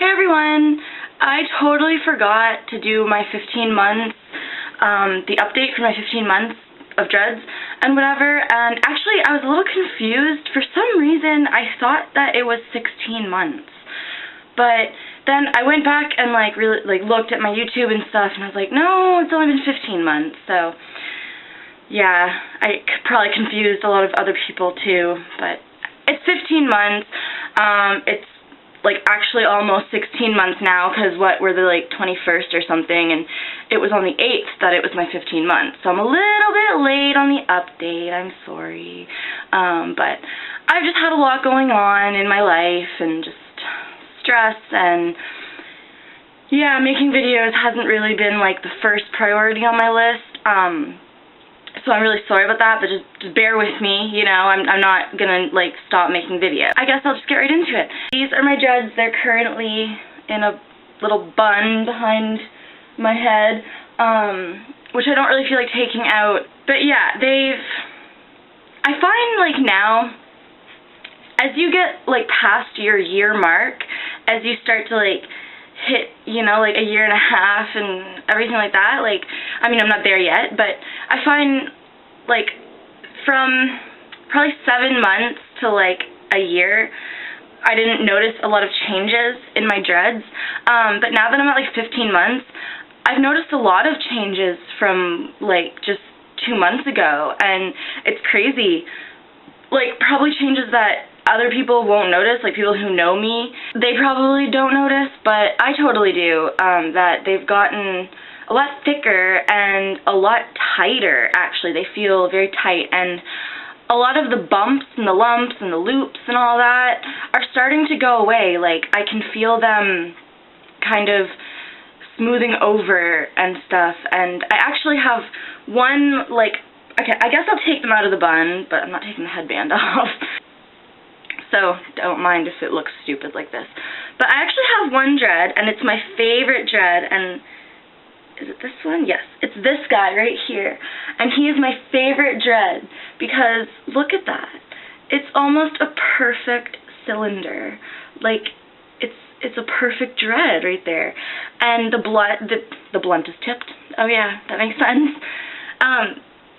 Hey everyone! I totally forgot to do my 15 months, the update for my 15 months of dreads and whatever, and actually I was a little confused. For some reason I thought that it was 16 months, but then I went back and really looked at my YouTube and stuff, and I was like, no, it's only been 15 months, so yeah, I probably confused a lot of other people too, but it's 15 months. It's actually almost 16 months now, because we're the 21st or something, and it was on the 8th that it was my 15 months, so I'm a little bit late on the update. I'm sorry, but I've just had a lot going on in my life, and just stress, and yeah, making videos hasn't really been the first priority on my list, so I'm really sorry about that, but just bear with me, you know. I'm not gonna stop making videos. I guess I'll just get right into it. These are my dreads. They're currently in a little bun behind my head, which I don't really feel like taking out. But yeah, I find now, as you get past your year mark, as you start to hit, you know, a year and a half and everything like that, I mean, I'm not there yet, but I find, from probably 7 months to, a year, I didn't notice a lot of changes in my dreads, but now that I'm at, 15 months, I've noticed a lot of changes from, just 2 months ago, and it's crazy. Probably changes that other people won't notice, people who know me, they probably don't notice, but I totally do, that they've gotten a lot thicker and a lot tighter, actually. They feel very tight, and a lot of the bumps and the lumps and the loops and all that are starting to go away. I can feel them kind of smoothing over and stuff, and I actually have one, okay, I guess I'll take them out of the bun, but I'm not taking the headband off. So don't mind if it looks stupid like this. But I actually have one dread, and it's my favorite dread, and is it this one? Yes, it's this guy right here. And he is my favorite dread because look at that. It's almost a perfect cylinder. It's a perfect dread right there. And the blunt is tipped. Oh yeah, that makes sense.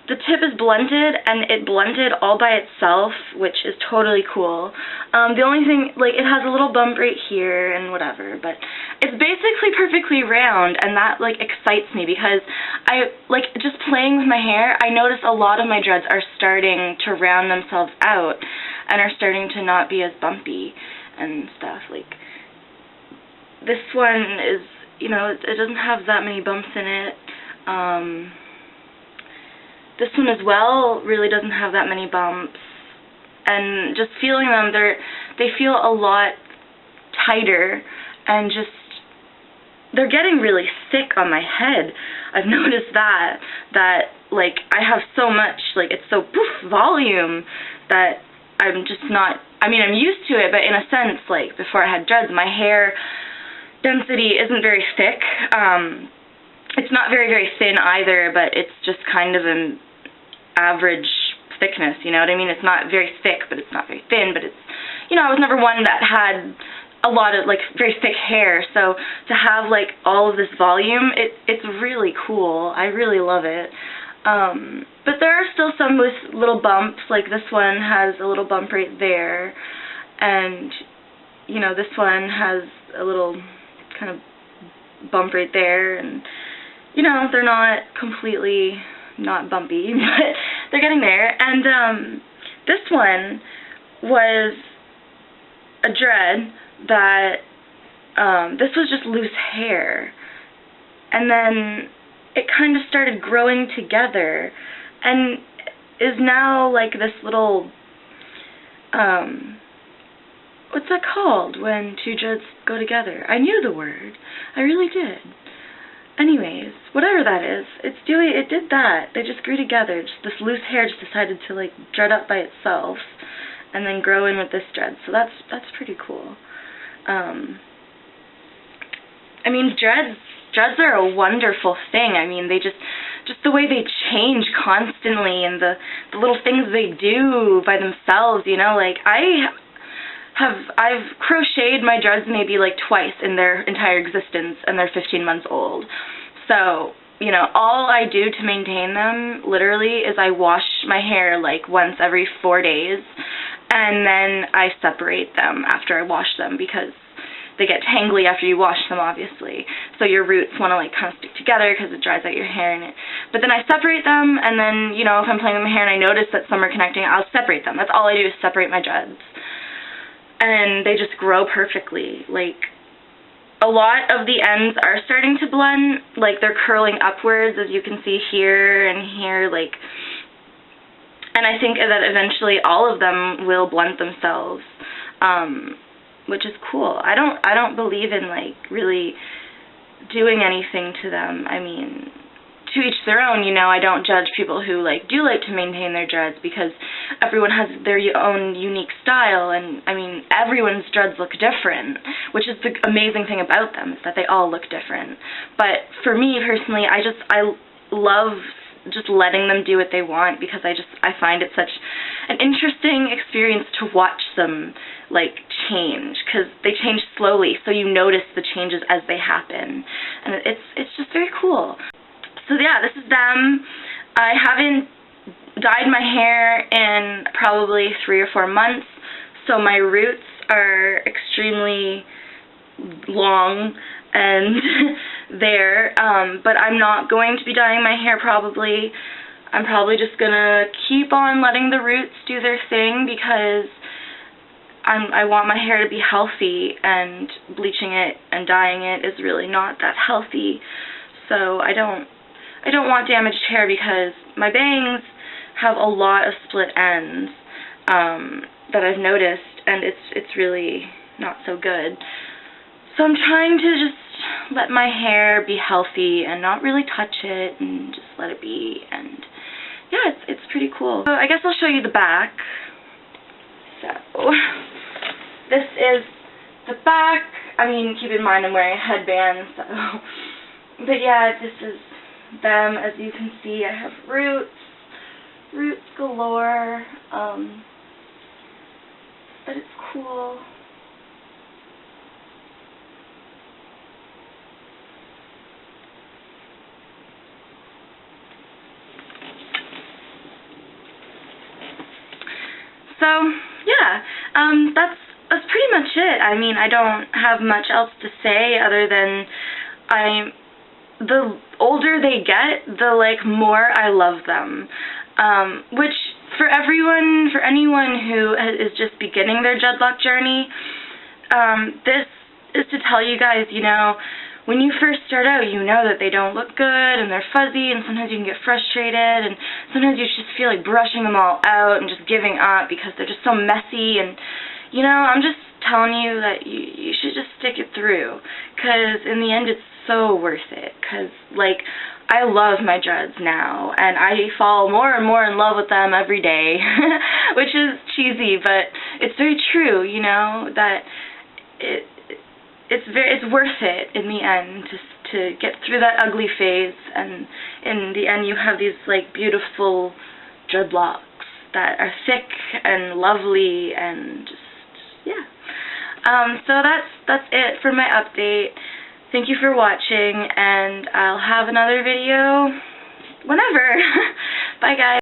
The tip is blunted, and it blunted all by itself, which is totally cool. The only thing, it has a little bump right here and whatever, but it's basically perfectly round, and that, excites me because I, just playing with my hair, I notice a lot of my dreads are starting to round themselves out and are starting to not be as bumpy and stuff. This one is, you know, it doesn't have that many bumps in it. This one as well really doesn't have that many bumps, and just feeling them, they feel a lot tighter, and they're getting really thick on my head. I've noticed that I have so much, it's so poof volume that I'm just not, I mean, I'm used to it, but in a sense, before I had dreads, my hair density isn't very thick. It's not very, very thin either, but it's just kind of an average thickness, you know what I mean? It's not very thick, but it's not very thin, but it's, you know, I was never one that had a lot of, very thick hair, so to have, all of this volume, it's really cool. I really love it. But there are still some with little bumps, this one has a little bump right there, and, you know, this one has a little kind of bump right there, and, you know, they're not completely not bumpy, but they're getting there. And this one was a dread that this was just loose hair, and then it kind of started growing together and is now this little what's that called when two dreads go together? I knew the word. I really did. Anyways, whatever that is, it did that. They just grew together. Just this loose hair just decided to dread up by itself and then grow in with this dread. So that's pretty cool. I mean, dreads are a wonderful thing. I mean, they just the way they change constantly, and the little things they do by themselves, you know, I I've crocheted my dreads maybe like twice in their entire existence, and they're 15 months old. So, you know, all I do to maintain them, literally, is I wash my hair like once every 4 days, and then I separate them after I wash them because they get tangly after you wash them, obviously. So your roots want to like kind of stick together because it dries out your hair in it. But then I separate them, and then, you know, if I'm playing with my hair and I notice that some are connecting, I'll separate them. That's all I do is separate my dreads. And they just grow perfectly. Like, a lot of the ends are starting to blend, like they're curling upwards, as you can see here and here, like, and I think that eventually all of them will blend themselves, which is cool. I don't believe in like really doing anything to them. I mean, to each their own, you know. I don't judge people who like do like to maintain their dreads because everyone has their own unique style, and I mean, everyone's dreads look different, which is the amazing thing about them, is that they all look different. But for me personally, I love just letting them do what they want, because I find it such an interesting experience to watch them like change, because they change slowly, so you notice the changes as they happen, and it's just very cool. So yeah, this is them. I haven't dyed my hair in probably 3 or 4 months, so my roots are extremely long and there, but I'm not going to be dyeing my hair probably. I'm probably just gonna keep on letting the roots do their thing, because I want my hair to be healthy, and bleaching it and dyeing it is really not that healthy. So I don't want damaged hair, because my bangs have a lot of split ends that I've noticed, and it's really not so good. So I'm trying to just let my hair be healthy and not really touch it, and just let it be, and yeah, it's pretty cool. So I guess I'll show you the back. So this is the back. I mean, keep in mind I'm wearing a headband, so, but yeah, this is them. As you can see, I have roots galore, but it's cool. So yeah, that's pretty much it. I mean, I don't have much else to say other than the older they get, the like more I love them. Which for anyone who is just beginning their dreadlock journey, this is to tell you guys, you know, when you first start out, you know that they don't look good, and they're fuzzy, and sometimes you can get frustrated, and sometimes you just feel like brushing them all out and just giving up because they're just so messy. And, you know, I'm just telling you that you should just stick it through, because in the end it's so worth it. Because, like, I love my dreads now, and I fall more and more in love with them every day, which is cheesy, but it's very true, you know, that it's worth it in the end to get through that ugly phase, and in the end you have these like beautiful dreadlocks that are thick and lovely, and just yeah. So that's it for my update. Thank you for watching, and I'll have another video whenever. Bye guys.